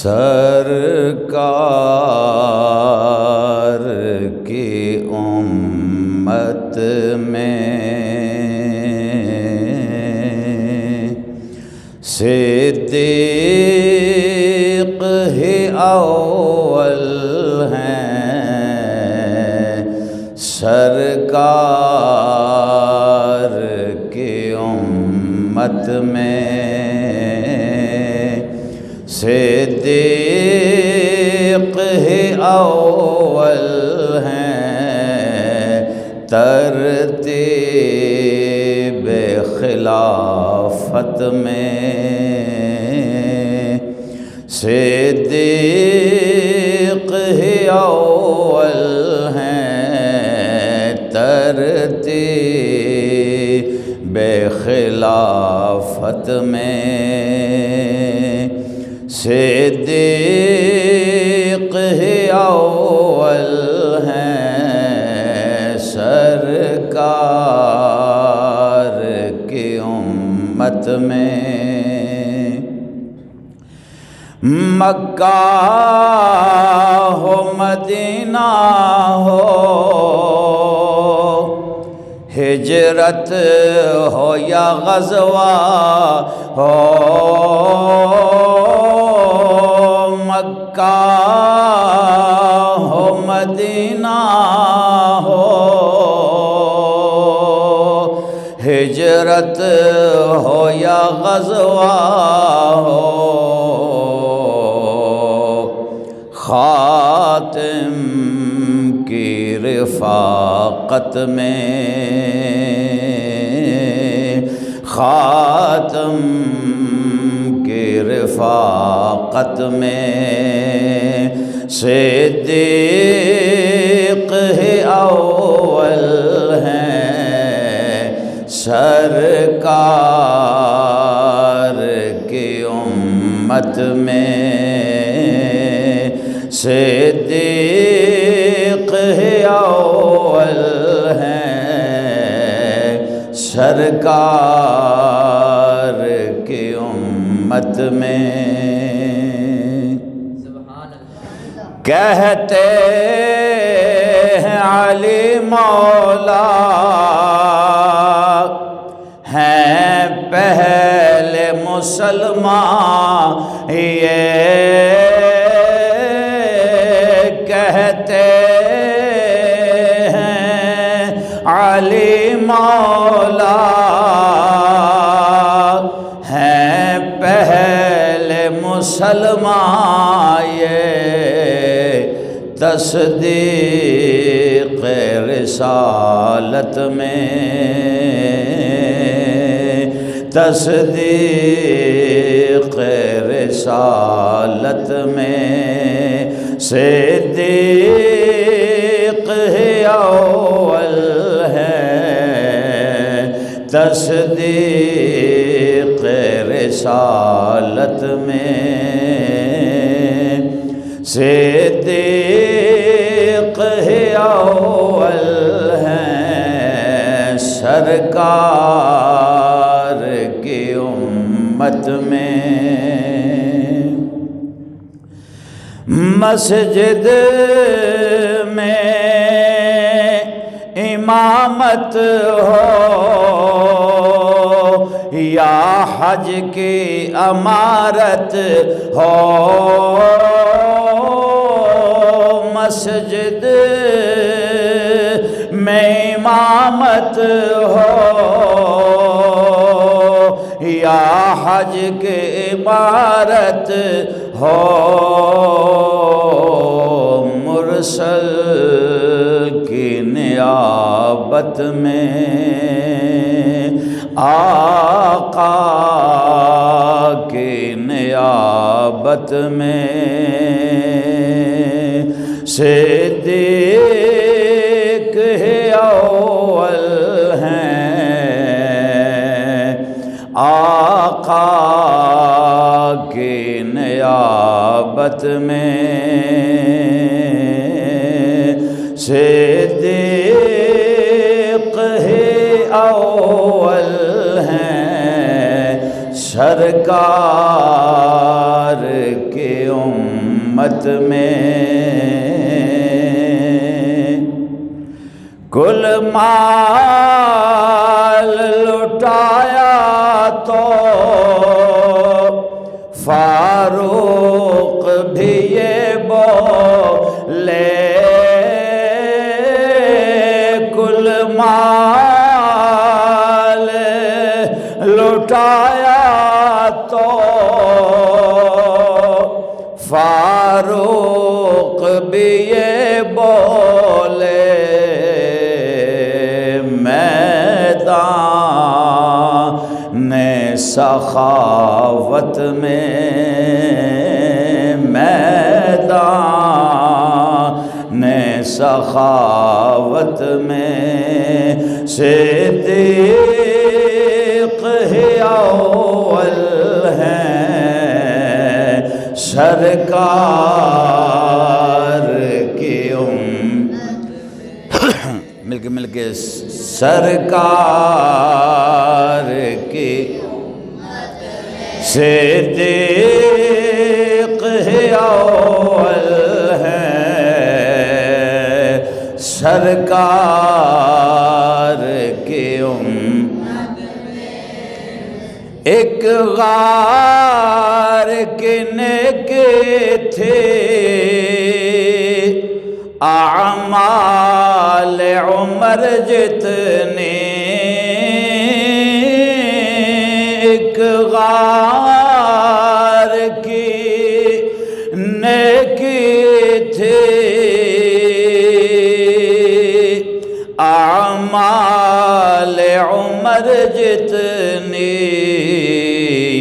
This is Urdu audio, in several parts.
سرکار کی امت میں صدیق ہی اول ہیں، سرکار کی امت میں صدیق ہی اول ہیں، ترتیب خلافت میں صدیق ہی اول ہیں، ترتیب خلافت میں صدیق ہی اول ہیں، سرکار کی امت میں مکہ ہو مدینہ ہو، ہجرت ہو یا غزوہ ہو، مکہ ہو مدینہ ہو، ہجرت ہو یا غزوہ ہو، خاتم کی رفاقت میں، خاتم کی رفاقت میں صدیق ہی اول ہیں، سرکار کی امت میں صدیق ہی اول ہیں، سرکار کی امت میں کہتے ہیں علی مولا ہیں پہلے مسلمان، یہ کہتے ہیں علی مولا ہیں پہلے مسلمان، یہ تصدیق رسالت میں، تصدیق رسالت میں صدیق ہی اول ہیں، تصدیق رسالت میں صدیق ہی اول ہیں، سرکار کی امت میں مسجد میں امامت ہو یا حج کی امارت ہو، مسجد میں امامت ہو یا حج کی عبارت ہو، مرسل کی نیابت میں آقا کی نیابت میں صدیق ہی اول ہیں، آقا کی نیابت میں صدیق ہی اول ہیں، سرکار کے امت میں کل مال لٹایا تو فاروق بھی یہ بولے کل مال لٹایا تو فاروق بھی یہ بولے میدان سخاوت میں میدان سخاوت میں صدیق ہی اول ہیں سرکار کی مل کے سرکار کی صدیق ہی اول ہیں سرکار کی ایک غار کے تھے اعمال عمر جتنے ایک غار کی نیکی تھی اعمال عمر جتنی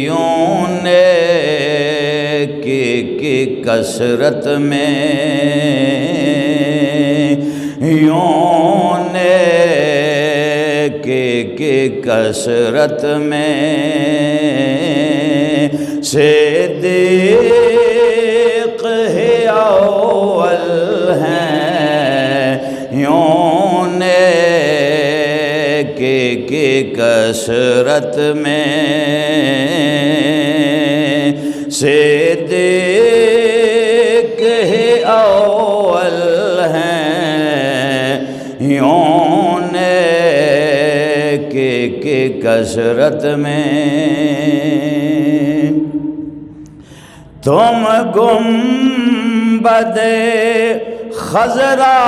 یوں نیکی کی کثرت میں یوں نیکی کی کثرت میں صدیق ہی اول ہیں یوں نیکی کی کثرت میں صدیق ہی اول ہیں یوں نیکی کی کثرت میں تم گنبد خضرا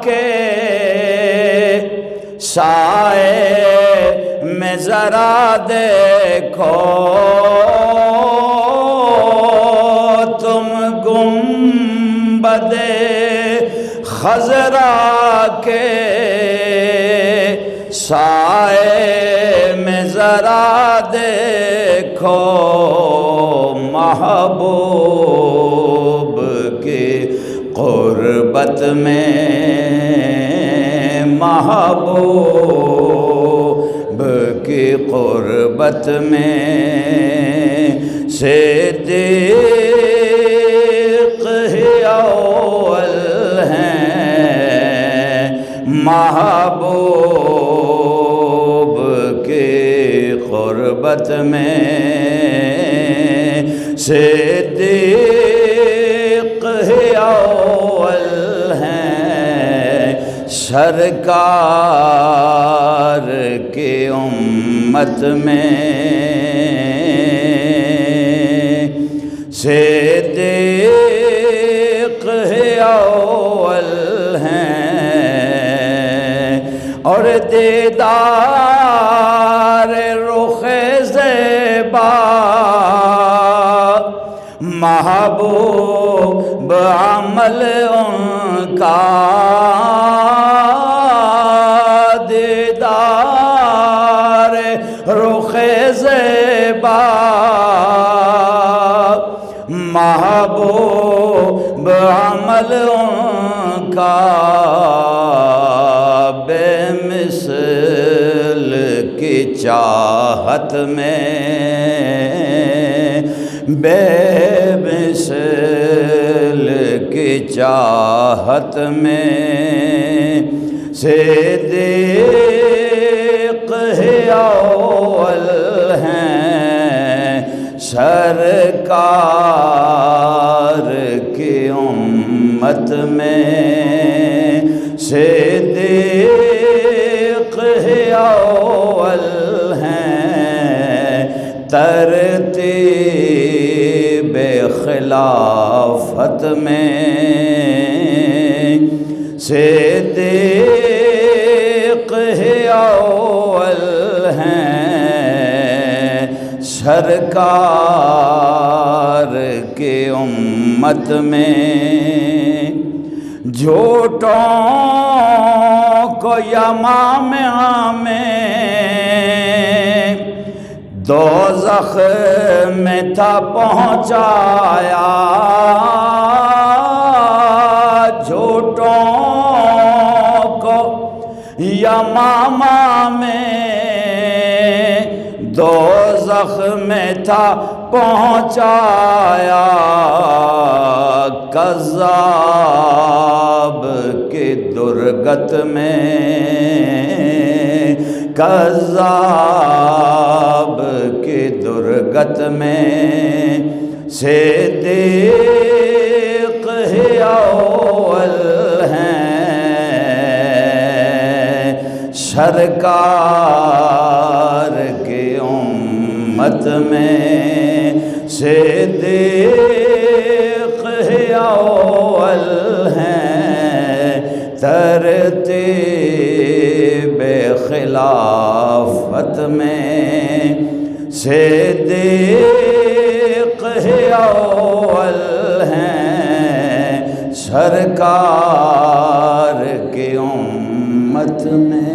کے سائے میں ذرا دیکھو تم گنبد خضرا کے سائے میں ذرا دیکھو محبوب کی قربت میں محبوب کی قربت میں صدیق ہی اول ہیں محبوب کی قربت میں صدیق ہی اول ہیں سرکار کی امت میں صدیق ہی اول ہیں اور دیدار رخ زیبا محبوب عمل ان کا دیدار رخ زیبا محبوب عمل ان کا بے مثل کی چاہت میں بے مثل کی چاہت میں صدیق ہی اول ہیں سرکار کی امت میں صدیق ہی اول ہیں، ترتیب خلافت میں صدیق ہی اول ہیں، سرکار کی امت میں جھوٹوں کو یمام میں دوزخ میں تھا پہنچایا، جھوٹوں کو یمام میں دوزخ میں تھا پہنچایا، کذاب کی درگت میں، کذاب کی درگت میں صدیق ہی اول ہیں، سرکار کی امت میں صدیق ہی اول ہیں، ترتیب خلافت میں صدیق ہی اول ہیں، سرکار کی امت میں